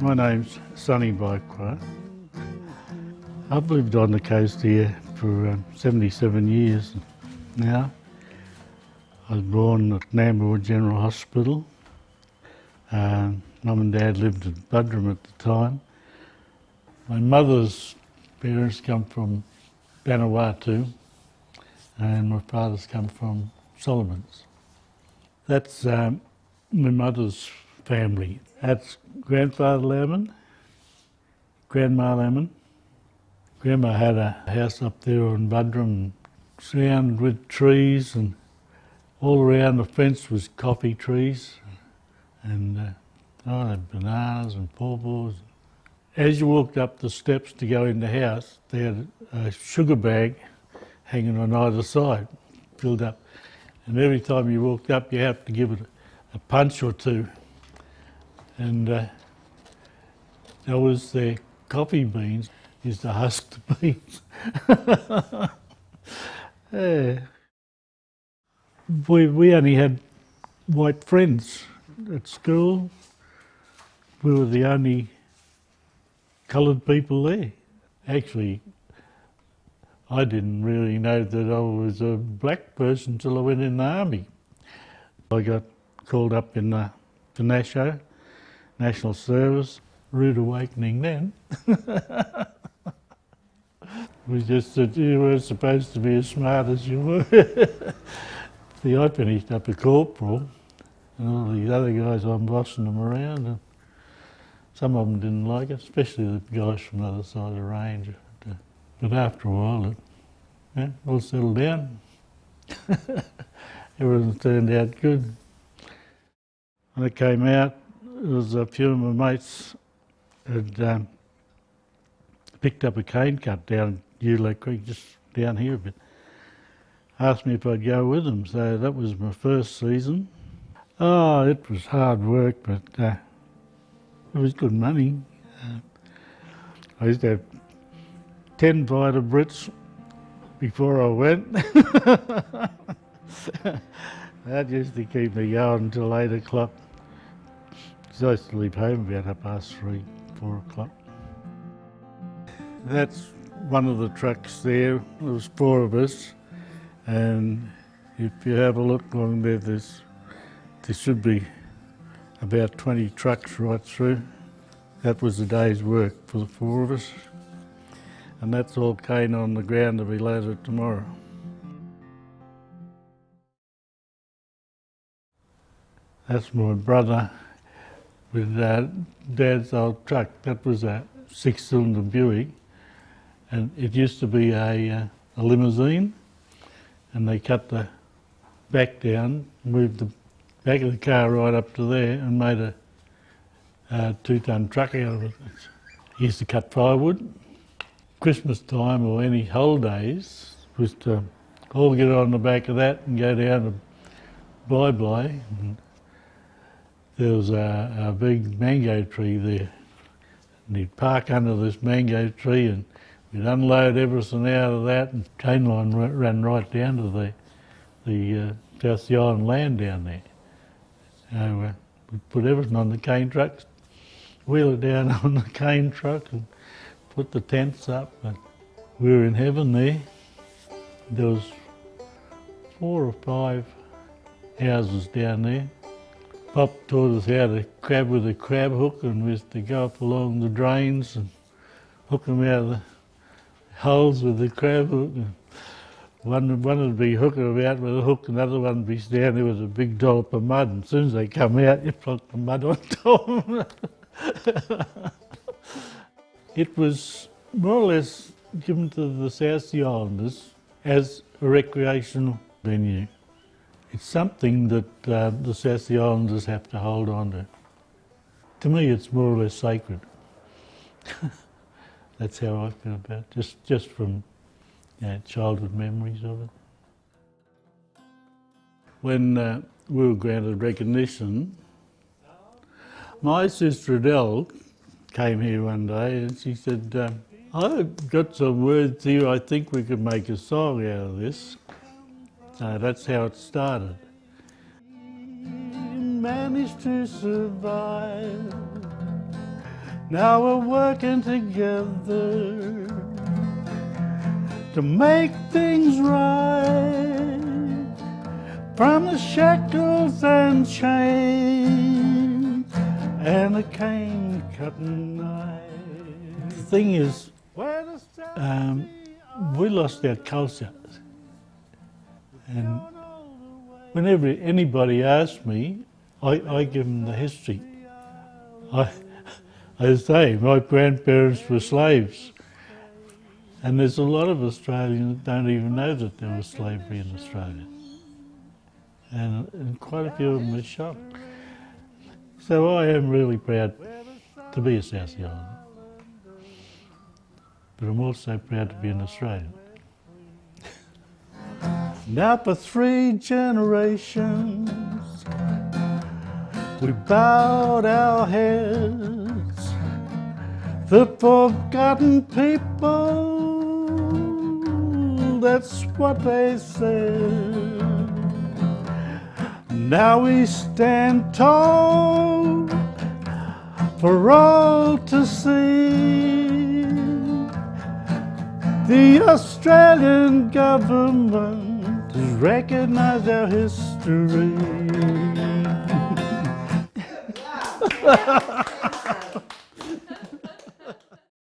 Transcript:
My name's Sonny Byquar. I've lived on the coast here for 77 years now. I was born at Nambour General Hospital. Mum and Dad lived at Buderim at the time. My mother's parents come from Vanuatu and my father's come from Solomons. That's my mother's family. That's Grandfather Lemon, Grandma Lemon. Grandma had a house up there on Buderim, surrounded with trees, and all around the fence was coffee trees and they had bananas and pawpaws. As you walked up the steps to go in the house, they had a sugar bag hanging on either side, filled up. And every time you walked up, you had to give it a punch or two. And that was their coffee beans, used to husk the beans. Yeah. We only had white friends at school. We were the only coloured people there. Actually, I didn't really know that I was a black person until I went in the army. I got called up in the NASHO, National Service. Rude awakening then. We just said you weren't supposed to be as smart as you were. See, I finished up a corporal and all these other guys, I'm bossing them around, and some of them didn't like it, especially the guys from the other side of the range. But after a while, it all settled down. Everything turned out good. When I came out, there was a few of my mates had picked up a cane cut down Ulay Creek, just down here a bit. Asked me if I'd go with them, so that was my first season. Oh, it was hard work, but it was good money. I used to have 10 Vita Brits before I went. That used to keep me going until 8 o'clock. So I used to leave home about 3:30, 4 o'clock. That's one of the trucks there. There was 4 of us, and if you have a look along there, there should be about 20 trucks right through. That was a day's work for the 4 of us, and that's all cane on the ground to be loaded tomorrow. That's my brother with Dad's old truck. That was a 6-cylinder Buick, and it used to be a limousine, and they cut the back down, moved the back of the car right up to there and made a 2-ton truck out of it. He used to cut firewood. Christmas time or any holidays was to all get on the back of that and go down to Byquar. There was a big mango tree there, and he'd park under this mango tree and we'd unload everything out of that, and chain line ran right down to the South Island land down there. So we'd put everything on the cane trucks, wheel it down on the cane truck and put the tents up, and we were in heaven there. There was 4 or 5 houses down there. Pop taught us how to crab with a crab hook, and we used to go up along the drains and hook them out of the holes with the crab hook. One would be hooking about with a hook, another one would be down there with a big dollop of mud, and as soon as they come out, you plonk the mud on top. It was more or less given to the South Sea Islanders as a recreational venue. It's something that the South Sea Islanders have to hold on to. To me, it's more or less sacred. That's how I feel about it, just from childhood memories of it. When we were granted recognition, my sister Adele came here one day and she said, I've got some words here, I think we could make a song out of this. That's how it started. Managed to survive Now we're working together to make things right from the shackles and chains and the cane cutting knife. The thing is, we lost our culture, and whenever anybody asks me, I give them the history. I say my grandparents were slaves, and there's a lot of Australians that don't even know that there was slavery in Australia, and quite a few of them are shocked. So I am really proud to be a South Sea Islander, but I'm also proud to be an Australian. Now for 3 generations we bowed our heads, the forgotten people, that's what they said. Now we stand tall for all to see. The Australian government has recognised our history.